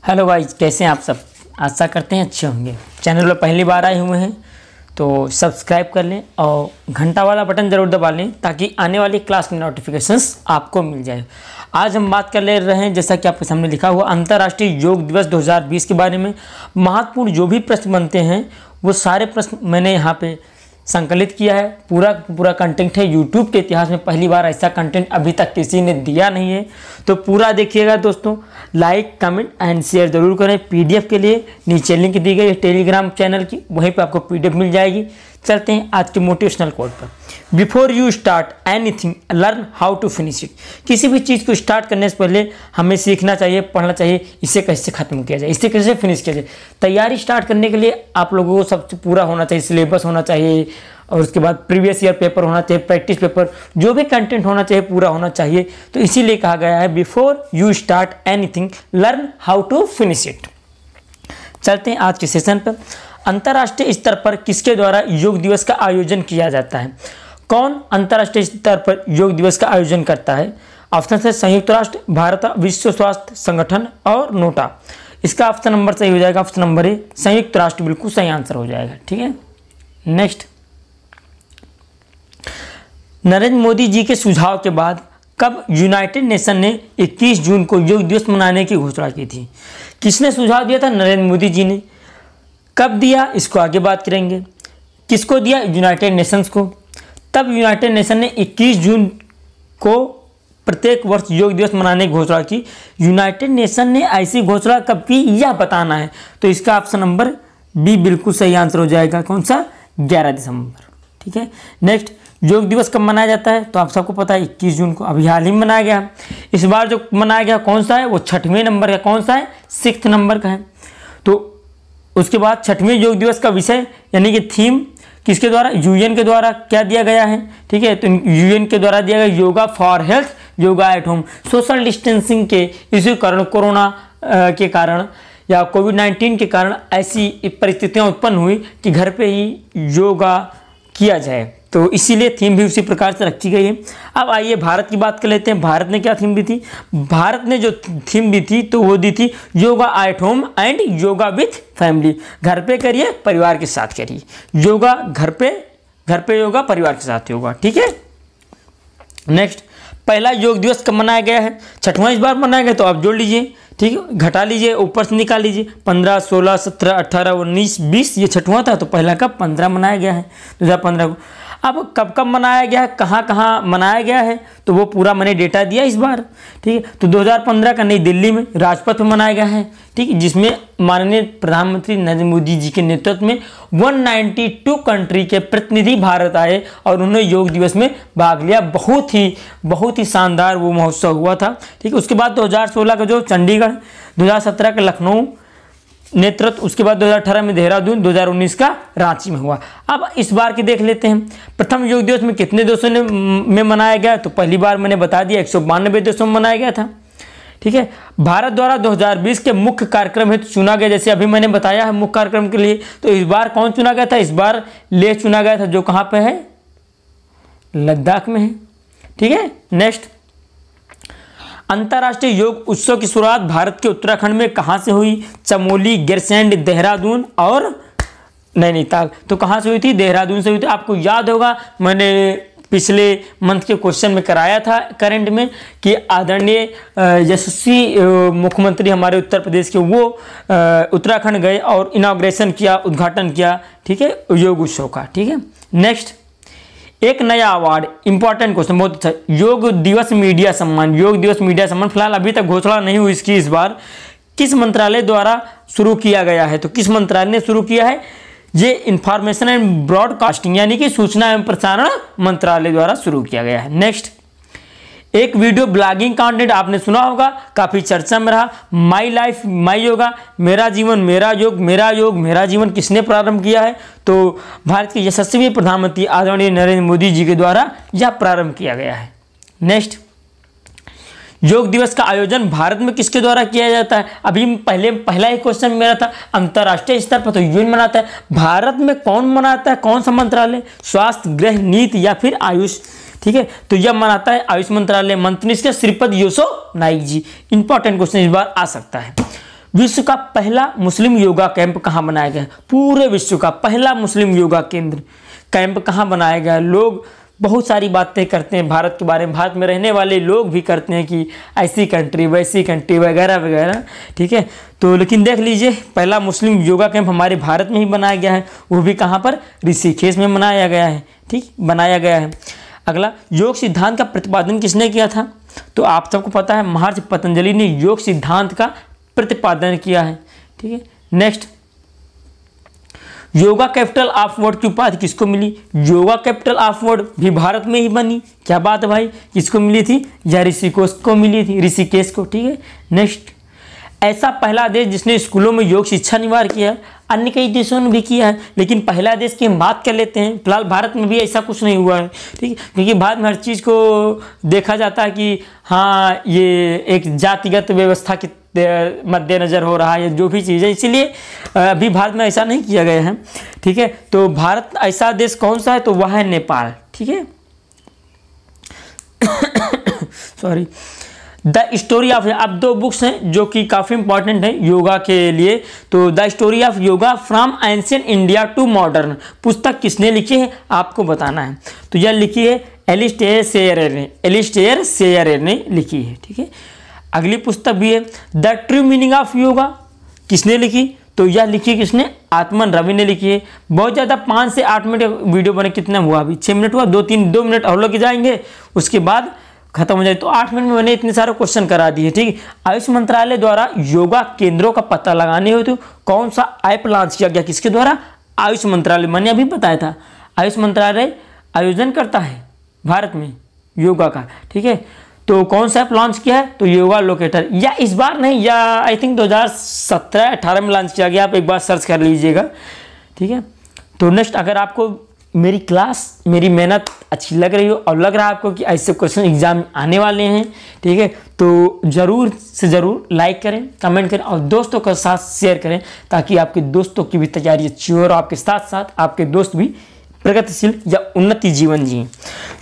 Hello guys, कैसे हैं आप सब। आशा करते हैं अच्छे होंगे। चैनल पर पहली बार आए हुए हैं तो सब्सक्राइब कर लें और घंटा वाला बटन ज़रूर दबा लें ताकि आने वाली क्लास की नोटिफिकेशंस आपको मिल जाए। आज हम बात कर ले रहे हैं, जैसा कि आपके सामने लिखा हुआ, अंतर्राष्ट्रीय योग दिवस 2020 के बारे में। महत्वपूर्ण जो भी प्रश्न बनते हैं वो सारे प्रश्न मैंने यहाँ पे संकलित किया है। पूरा कंटेंट है। यूट्यूब के इतिहास में पहली बार ऐसा कंटेंट अभी तक किसी ने दिया नहीं है, तो पूरा देखिएगा दोस्तों। लाइक, कमेंट एंड शेयर ज़रूर करें। पीडीएफ के लिए नीचे लिंक दी गई है टेलीग्राम चैनल की, वहीं पे आपको पीडीएफ मिल जाएगी। चलते हैं आज के मोटिवेशनल कोट पर। Before you start anything learn how to finish it. किसी भी चीज़ को स्टार्ट करने से पहले हमें सीखना चाहिए, पढ़ना चाहिए, इसे कैसे खत्म किया जाए, इसे कैसे फिनिश किया जाए। तैयारी स्टार्ट करने के लिए आप लोगों को सबसे पूरा होना चाहिए, सिलेबस होना चाहिए, और उसके बाद प्रीवियस ईयर पेपर होना चाहिए, प्रैक्टिस पेपर, जो भी कंटेंट होना चाहिए पूरा होना चाहिए। तो इसीलिए कहा गया है before you start anything learn how to finish it. चलते हैं आज के सेशन पर। अंतर्राष्ट्रीय स्तर पर किसके द्वारा योग दिवस का आयोजन किया जाता है? कौन अंतर्राष्ट्रीय स्तर पर योग दिवस का आयोजन करता है? ऑप्शन है संयुक्त राष्ट्र, भारत, विश्व स्वास्थ्य संगठन और नोटा। इसका ऑप्शन नंबर सही हो जाएगा, ऑप्शन नंबर ए, संयुक्त राष्ट्र बिल्कुल सही आंसर हो जाएगा। ठीक है, नेक्स्ट। नरेंद्र मोदी जी के सुझाव के बाद कब यूनाइटेड नेशन ने 21 जून को योग दिवस मनाने की घोषणा की थी? किसने सुझाव दिया था? नरेंद्र मोदी जी ने। कब दिया, इसको आगे बात करेंगे। किसको दिया? यूनाइटेड नेशंस को। तब यूनाइटेड नेशन ने 21 जून को प्रत्येक वर्ष योग दिवस मनाने की घोषणा की। यूनाइटेड नेशन ने ऐसी घोषणा कब की, यह बताना है। तो इसका ऑप्शन नंबर बी बिल्कुल सही आंसर हो जाएगा। कौन सा? 11 दिसंबर। ठीक है, नेक्स्ट। योग दिवस कब मनाया जाता है? तो आप सबको पता है 21 जून को, अभी हाल ही में मनाया गया। इस बार जो मनाया गया कौन सा है? वो 6वें नंबर का। कौन सा है? 6th नंबर का है। तो उसके बाद 6वें योग दिवस का विषय यानी कि थीम किसके द्वारा? यूएन के द्वारा क्या दिया गया है? ठीक है, तो यूएन के द्वारा दिया गया yoga for health, yoga at home. Social distancing के इसी कारण, कोरोना के कारण या कोविड-19 के कारण ऐसी परिस्थितियां उत्पन्न हुई कि घर पे ही योगा किया जाए, तो इसीलिए थीम भी उसी प्रकार से रखी गई है। अब आइए भारत की बात कर लेते हैं। भारत ने क्या थीम दी थी? भारत ने जो थीम दी थी तो वो दी थी yoga at home and yoga with family. घर पे करिए, परिवार के साथ करिए योगा। घर पे योगा, परिवार के साथ योगा। ठीक है, नेक्स्ट। पहला योग दिवस कब मनाया गया है? 6वां इस बार मनाया गया, तो आप जोड़ लीजिए। ठीक है, घटा लीजिए, ऊपर से निकाल लीजिए। 15, 16, 17, 18, 19, 20, ये 6वां था, तो पहला कब? 15 मनाया गया है, 2015 को। अब कब मनाया गया है, कहाँ मनाया गया है, तो वो पूरा मैंने डेटा दिया इस बार। ठीक है, तो 2015 का नई दिल्ली में राजपथ में मनाया गया है। ठीक है, जिसमें माननीय प्रधानमंत्री नरेंद्र मोदी जी के नेतृत्व में 192 कंट्री के प्रतिनिधि भारत आए और उन्होंने योग दिवस में भाग लिया। बहुत ही शानदार वो महोत्सव हुआ था। ठीक है, उसके बाद 2016 का जो चंडीगढ़, 2017 का लखनऊ नेतृत्व, उसके बाद 2018 में देहरादून, 2019 का रांची में हुआ। अब इस बार की देख लेते हैं। प्रथम योग दिवस में कितने देशों में मनाया गया? तो पहली बार मैंने बता दिया 192 देशों में मनाया गया था। ठीक है, भारत द्वारा 2020 के मुख्य कार्यक्रम हेतु चुना गया, जैसे अभी मैंने बताया है मुख्य कार्यक्रम के लिए। तो इस बार कौन चुना गया था? इस बार लेह चुना गया था, जो कहाँ पे है? लद्दाख में है। ठीक है, नेक्स्ट। अंतर्राष्ट्रीय योग उत्सव की शुरुआत भारत के उत्तराखंड में कहाँ से हुई? चमोली, गैरसैंण, देहरादून और नैनीताल। तो कहाँ से हुई थी? देहरादून से हुई थी। आपको याद होगा मैंने पिछले मंथ के क्वेश्चन में कराया था करंट में कि आदरणीय यशस्वी मुख्यमंत्री हमारे उत्तर प्रदेश के, वो उत्तराखंड गए और इनॉग्रेशन किया, उद्घाटन किया। ठीक है, योग उत्सव का। ठीक है, नेक्स्ट। एक नया अवार्ड, इंपॉर्टेंट क्वेश्चन, बहुत अच्छा। योग दिवस मीडिया सम्मान। योग दिवस मीडिया सम्मान फिलहाल अभी तक घोषणा नहीं हुई इसकी। इस बार किस मंत्रालय द्वारा शुरू किया गया है? तो किस मंत्रालय ने शुरू किया है? ये इंफॉर्मेशन एंड ब्रॉडकास्टिंग यानी कि सूचना एवं प्रसारण मंत्रालय द्वारा शुरू किया गया है। नेक्स्ट। एक वीडियो ब्लॉगिंग कंटेंट आपने सुना होगा, काफी चर्चा में रहा, माई लाइफ माई योगा, मेरा जीवन मेरा योग, मेरा योग मेरा जीवन, किसने प्रारंभ किया है? तो भारत के यशस्वी प्रधानमंत्री आदरणीय नरेंद्र मोदी जी के द्वारा यह प्रारंभ किया गया है। नेक्स्ट। योग दिवस का आयोजन भारत में किसके द्वारा किया जाता है? अभी पहला ही क्वेश्चन मेरा था अंतर्राष्ट्रीय स्तर पर तो यूएन मनाता है। भारत में कौन मनाता है? कौन सा मंत्रालय? स्वास्थ्य, गृह, नीति या फिर आयुष? ठीक है, तो यह मनाता है आयुष मंत्रालय। मंत्री इसके श्रीपद येसो नाइक जी। इंपॉर्टेंट क्वेश्चन इस बार आ सकता है। विश्व का पहला मुस्लिम योगा कैंप कहाँ बनाया गया है? पूरे विश्व का पहला मुस्लिम योगा केंद्र कैंप कहाँ बनाया गया है? लोग बहुत सारी बातें करते हैं भारत के बारे में, भारत में रहने वाले लोग भी करते हैं कि ऐसी कंट्री वैसी कंट्री वगैरह वगैरह, ठीक है। तो लेकिन देख लीजिए पहला मुस्लिम योगा कैंप हमारे भारत में ही बनाया गया है, वो भी कहाँ पर? ऋषिकेश में बनाया गया है, ठीक, बनाया गया है। अगला, योग सिद्धांत का प्रतिपादन किसने किया था? तो आप सबको पता है महर्षि पतंजलि ने योग सिद्धांत का प्रतिपादन किया है, ठीक है। Next, yoga capital of world की उपाधि किसको मिली? योगा कैपिटल ऑफ वर्ल्ड भी भारत में ही बनी। क्या बात है भाई, किसको मिली थी? या ऋषिकेश को मिली थी, ऋषिकेश को, ठीक है। नेक्स्ट, ऐसा पहला देश जिसने स्कूलों में योग शिक्षा अनिवार्य किया, अन्य कई देशों ने भी किया है, लेकिन पहला देश की हम बात कर लेते हैं। फिलहाल भारत में भी ऐसा कुछ नहीं हुआ है, ठीक है, क्योंकि भारत में हर चीज़ को देखा जाता है कि हाँ ये एक जातिगत व्यवस्था के मद्देनज़र हो रहा है, जो भी चीज़ है, इसीलिए अभी भारत में ऐसा नहीं किया गया है, ठीक है। तो भारत ऐसा देश कौन सा है? तो वह है नेपाल, ठीक है। सॉरी, द स्टोरी ऑफ, अब 2 बुक्स हैं जो कि काफ़ी इंपॉर्टेंट है योगा के लिए। तो the story of yoga from ancient India to modern, पुस्तक किसने लिखी है आपको बताना है। तो यह लिखी है एलिस्टेयर सेयर ने लिखी है, ठीक है। अगली पुस्तक भी है the true meaning of yoga, किसने लिखी? तो यह लिखी किसने? आत्मन रवि ने लिखी है। बहुत ज़्यादा 5 से 8 मिनट वीडियो बने, कितना हुआ अभी? 6 मिनट हुआ, 2 मिनट और लोग जाएंगे, उसके बाद खत्म हो जाए। तो 8 मिनट में मैंने इतने सारे क्वेश्चन करा दिए, ठीक है। आयुष मंत्रालय द्वारा योगा केंद्रों का पता लगाने हेतु कौन सा ऐप लॉन्च किया गया? किसके द्वारा? आयुष मंत्रालय, मैंने अभी बताया था आयुष मंत्रालय आयोजन करता है भारत में योगा का, ठीक है। तो कौन सा ऐप लॉन्च किया है? तो योगा लोकेटर, या इस बार नहीं, या आई थिंक 2017-18 में लॉन्च किया गया, आप एक बार सर्च कर लीजिएगा, ठीक है। तो नेक्स्ट, अगर आपको मेरी क्लास, मेरी मेहनत अच्छी लग रही हो और लग रहा है आपको कि ऐसे क्वेश्चन एग्जाम आने वाले हैं, ठीक है, तो ज़रूर से ज़रूर लाइक करें, कमेंट करें और दोस्तों के साथ शेयर करें, ताकि आपके दोस्तों की भी तैयारी अच्छी हो और आपके साथ साथ आपके दोस्त भी प्रगतिशील या उन्नति जीवन जिएं।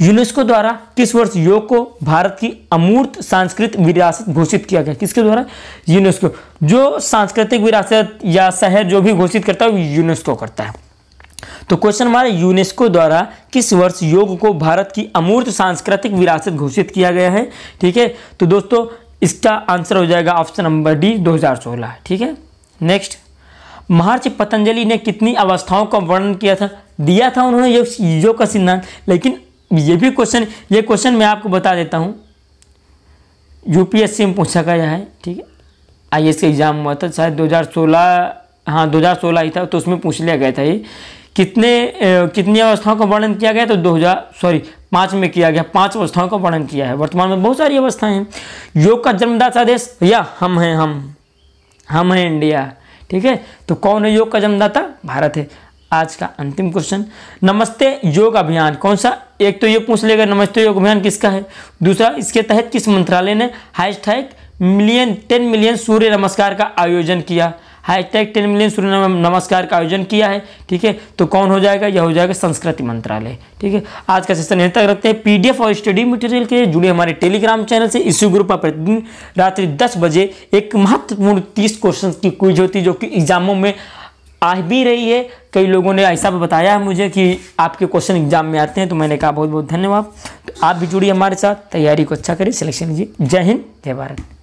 यूनेस्को द्वारा किस वर्ष योग को भारत की अमूर्त सांस्कृतिक विरासत घोषित किया गया? किसके द्वारा? यूनेस्को। जो सांस्कृतिक विरासत या शहर जो भी घोषित करता है वो यूनेस्को करता है। तो क्वेश्चन हमारा, यूनेस्को द्वारा किस वर्ष योग को भारत की अमूर्त सांस्कृतिक विरासत घोषित किया गया है, ठीक है। तो दोस्तों इसका आंसर हो जाएगा ऑप्शन नंबर डी, 2016, ठीक है। नेक्स्ट, महर्षि पतंजलि ने कितनी अवस्थाओं का वर्णन किया था? दिया था उन्होंने योग का सिद्धांत, लेकिन ये क्वेश्चन मैं आपको बता देता हूँ, यूपीएससी में पूछा गया है, ठीक है। आईएएस का एग्जाम हुआ था शायद 2016, हाँ 2016 ही था, तो उसमें पूछ लिया गया था ये कितनी अवस्थाओं का वर्णन किया गया? तो 5 में किया गया, 5 अवस्थाओं का वर्णन किया है। वर्तमान में बहुत सारी अवस्थाएं हैं। योग का जन्मदाता देश भैया हम हैं इंडिया, ठीक है। तो कौन है योग का जन्मदाता? भारत है। आज का अंतिम क्वेश्चन, नमस्ते योग अभियान कौन सा? एक तो ये पूछ लेगा नमस्ते योग अभियान किसका है, दूसरा इसके तहत किस मंत्रालय ने #10 मिलियन सूर्य नमस्कार का आयोजन किया? #10 मिलियन सूर्य नमस्कार का आयोजन किया है, ठीक है। तो कौन हो जाएगा? यह हो जाएगा संस्कृति मंत्रालय, ठीक है। आज का सेशन यहीं तक रखते हैं। पीडीएफ और स्टडी मटेरियल के लिए जुड़े हमारे टेलीग्राम चैनल से। इसी ग्रुप पर प्रतिदिन रात्रि 10 बजे एक महत्वपूर्ण 30 क्वेश्चन की क्विज होती है, जो कि एग्जामों में आ भी रही है। कई लोगों ने ऐसा भी बताया है मुझे कि आपके क्वेश्चन एग्जाम में आते हैं, तो मैंने कहा बहुत बहुत धन्यवाद। तो आप भी जुड़िए हमारे साथ, तैयारी को अच्छा करें, सिलेक्शन लीजिए। जय हिंद, जय भारत।